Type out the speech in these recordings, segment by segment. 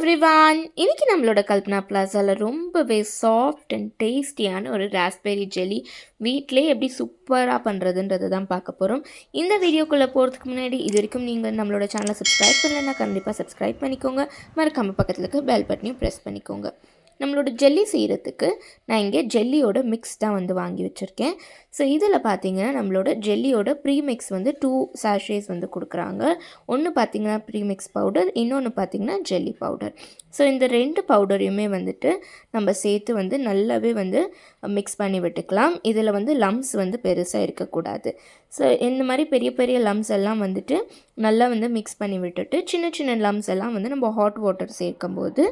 Everyone, இன்னைக்கு நம்மளோட கல்பனா பிளாஸாவில் ரொம்பவே சாஃப்ட் அண்ட் டேஸ்டியான ஒரு ராஸ்பெரி ஜெல்லி வீட்டிலே எப்படி சூப்பராக பண்ணுறதுன்றது தான் பார்க்க போகிறோம். இந்த வீடியோக்குள்ளே போகிறதுக்கு முன்னாடி இது வரைக்கும் நீங்கள் நம்மளோட சேனலை சப்ஸ்கிரைப் பண்ணலைன்னா கண்டிப்பாக சப்ஸ்கிரைப் பண்ணிக்கோங்க. மறக்காம பக்கத்தில் இருக்க பெல் பட்டனையும் ப்ரெஸ் பண்ணிக்கோங்க. நம்மளோட ஜெல்லி செய்கிறதுக்கு நான் இங்கே ஜெல்லியோட மிக்ஸ் தான் வந்து வாங்கி வச்சுருக்கேன். ஸோ இதில் பார்த்தீங்கன்னா நம்மளோட ஜெல்லியோட ப்ரீமிக்ஸ் வந்து 2 சாஷேஸ் வந்து கொடுக்குறாங்க. ஒன்று பார்த்தீங்கன்னா ப்ரீமிக்ஸ் பவுடர், இன்னொன்று பார்த்தீங்கன்னா ஜெல்லி பவுடர். ஸோ இந்த 2 பவுடரையுமே வந்துட்டு நம்ம சேர்த்து வந்து நல்லாவே வந்து மிக்ஸ் பண்ணி விட்டுக்கலாம். இதில் வந்து லம்ஸ் வந்து பெருசாக இருக்கக்கூடாது. ஸோ இந்த மாதிரி பெரிய பெரிய லம்ஸ் எல்லாம் வந்துட்டு நல்லா வந்து மிக்ஸ் பண்ணி விட்டுட்டு சின்ன சின்ன லம்ஸ் எல்லாம் வந்து நம்ம ஹாட் வாட்டர் சேர்க்கும்போது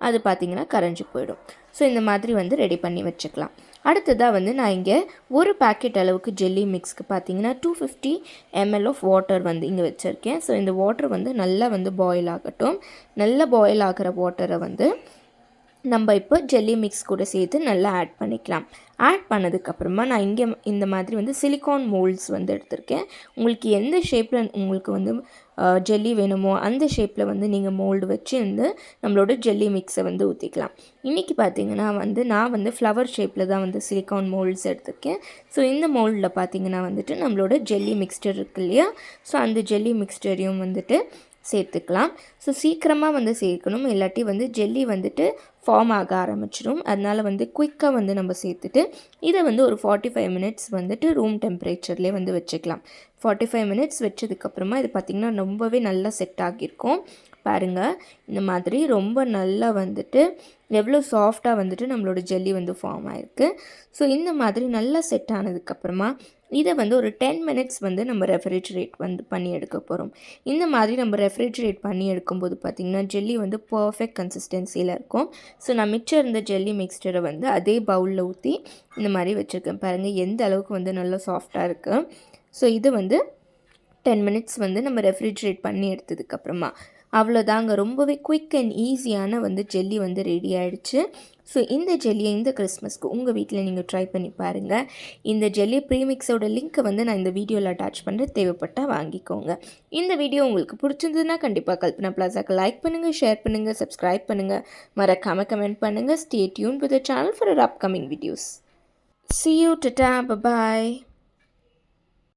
அது பார்த்திங்கன்னா கரைஞ்சி போயிடும். ஸோ இந்த மாதிரி வந்து ரெடி பண்ணி வச்சுக்கலாம். அடுத்ததாக வந்து நான் இங்கே ஒரு பேக்கெட் அளவுக்கு ஜெல்லி மிக்ஸ்க்கு பார்த்தீங்கன்னா 250 ml ஆஃப் வாட்டர் வந்து இங்கே வச்சுருக்கேன். ஸோ இந்த வாட்டர் வந்து நல்லா வந்து பாயில் ஆகட்டும். நல்லா பாயில் ஆகிற வாட்டரை வந்து நம்ம இப்போ ஜெல்லி மிக்ஸ் கூட சேர்த்து நல்லா ஆட் பண்ணிக்கலாம். ஆட் பண்ணதுக்கப்புறமா நான் இங்கே இந்த மாதிரி வந்து சிலிக்கான் மோல்ட்ஸ் வந்து எடுத்திருக்கேன். உங்களுக்கு எந்த ஷேப்பில் உங்களுக்கு வந்து ஜெல்லி வேணுமோ அந்த ஷேப்பில் வந்து நீங்கள் மோல்டு வச்சு வந்து நம்மளோட ஜெல்லி மிக்ஸை வந்து ஊற்றிக்கலாம். இன்றைக்கி பார்த்திங்கன்னா வந்து நான் வந்து ஃப்ளவர் ஷேப்பில் தான் வந்து சிலிக்கான் மோல்ட்ஸ் எடுத்திருக்கேன். ஸோ இந்த மோல்டில் பார்த்திங்கன்னா வந்துட்டு நம்மளோட ஜெல்லி மிக்ஸ்டர் இருக்கு இல்லையா, ஸோ அந்த ஜெல்லி மிக்ஸ்டரையும் வந்துட்டு சேர்த்துக்கலாம். ஸோ சீக்கிரமாக வந்து சேர்க்கணும், இல்லாட்டி வந்து ஜெல்லி வந்துட்டு ஃபார்ம் ஆக ஆரம்பிச்சிடும். அதனால் வந்து குயிக்காக வந்து நம்ம சேர்த்துட்டு இதை வந்து ஒரு 45 மினிட்ஸ் வந்துட்டு ரூம் டெம்பரேச்சர்லேயே வந்து வச்சுக்கலாம். 45 மினிட்ஸ் வச்சதுக்கப்புறமா இது பார்த்திங்கன்னா ரொம்பவே நல்லா செட் ஆகியிருக்கும். பாருங்கள், இந்த மாதிரி ரொம்ப நல்லா வந்துட்டு எவ்வளோ சாஃப்டாக வந்துட்டு நம்மளோட ஜெல்லி வந்து ஃபார்ம் ஆகிருக்கு. ஸோ இந்த மாதிரி நல்லா செட் ஆனதுக்கப்புறமா இதை வந்து ஒரு 10 மினிட்ஸ் வந்து நம்ம ரெஃப்ரிஜரேட் வந்து பண்ணி எடுக்க போகிறோம். இந்த மாதிரி நம்ம ரெஃப்ரிஜரேட் பண்ணி எடுக்கும்போது பார்த்திங்கன்னா ஜெல்லி வந்து பர்ஃபெக்ட் கன்சிஸ்டன்சியில் இருக்கும். ஸோ நான் மிச்சம் இருந்த ஜெல்லி மிக்ஸ்டரை வந்து அதே பவுலில் ஊற்றி இந்த மாதிரி வச்சுருக்கேன். பாருங்கள் எந்த அளவுக்கு வந்து நல்லா சாஃப்டாக இருக்குது. ஸோ இது வந்து 10 மினிட்ஸ் வந்து நம்ம ரெஃப்ரிஜரேட் பண்ணி எடுத்ததுக்கப்புறமா அவ்வளோதாங்க, ரொம்பவே குயிக் அண்ட் ஈஸியான வந்து ஜெல்லி வந்து ரெடி ஆகிடுச்சு. ஸோ இந்த ஜெல்லியை இந்த கிறிஸ்மஸ்க்கு உங்கள் வீட்டில் நீங்கள் ட்ரை பண்ணி பாருங்கள். இந்த ஜெல்லி ப்ரீமிக்ஸோட லிங்க்கை வந்து நான் இந்த வீடியோவில் அட்டாச் பண்ணுறேன், தேவைப்பட்டால் வாங்கிக்கோங்க. இந்த வீடியோ உங்களுக்கு பிடிச்சிருந்ததுன்னா கண்டிப்பாக கல்பனா பிளாஸாக்கு லைக் பண்ணுங்கள், ஷேர் பண்ணுங்கள், சப்ஸ்கிரைப் பண்ணுங்கள், மறக்காமல் கமெண்ட் பண்ணுங்கள். Stay tune with the channel for our upcoming videos. See you, tata, bye bye.